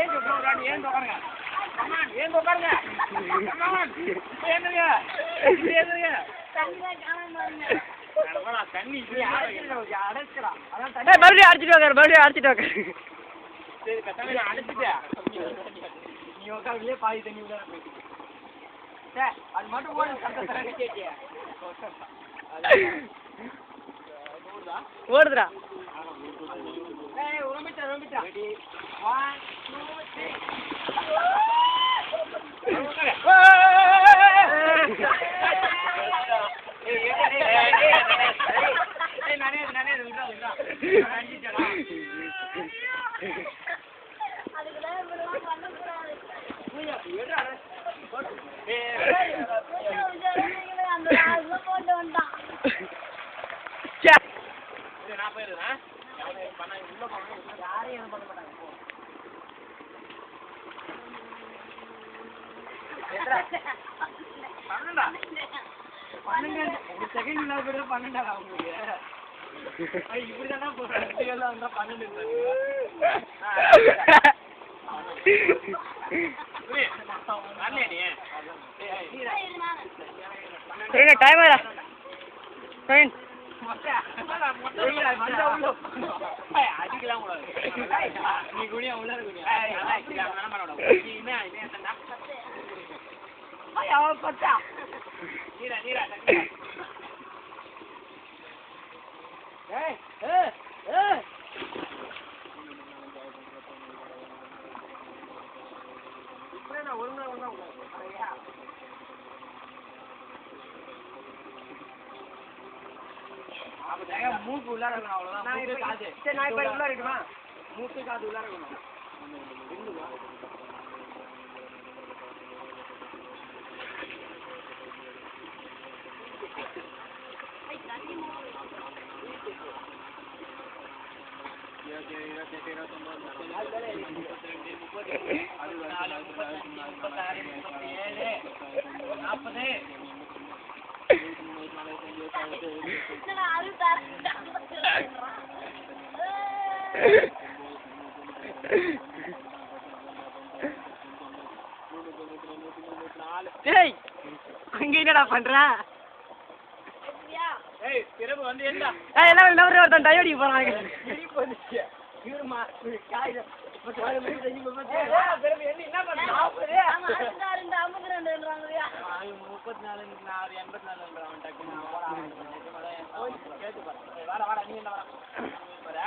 ஏன் உட்காருங்க ஏன் உட்காருங்க கமான் ஏன் உட்காருங்க கமான் ஏந்துங்க ஏந்துங்க தண்ணி அடைச்சிடா அதான் தண்ணி மறுபடியும் அடிச்சிட்டு வாங்க சரி கத்தாம நான் அடைச்சிட்டேன் நீ உட்காருலயே பாதி தண்ணி உள்ள போயிட்டு சார் அது மட்டும் போய் கரெக்டாக தரேன் கேட்டியா ஓடுதுடா ஏய் உரம்பிட்டா ரெடி 1 2 3 நானே விடா அடிச்சடா அதுக்குள்ள இப்படிலாம் பண்ண கூடாது அந்த ஆளுங்க போட்டு வந்தான் நான் போயிடுறேன் உள்ள போனா யாரையும் எதுவும் பண்ண மாட்டாங்க பன்னெண்டா ஒரு செகண்ட் இல்லாத பேர் பன்னெண்டாடா உங்களுக்கு இப்படிதானா போறாங்க 12 டைம் அடிக்கலாம் கூடாது நீ குடியா உள்ள பச்சா நீரா நீரா ஏய் ஏய் ஏய் இப்படினா ஒழுங்கா மூக்கு உள்ளார இருக்கணும் அவ்வளவுதான் மூக்கு காது சரி நான் இப்ப உள்ளார இருக்குமா மூக்கு காது உள்ளார இருக்கணும் டேய் அங்க என்னடா பண்ற ஏய் பிறகு வந்து என்ன எல்லாம் நம்பர் ஒருத்தன் டயோடிக்கு போறாங்க இவருமா காய் என்ன பண்ண 34 84 கேட்டு பாரு வாடா நீ என்ன வர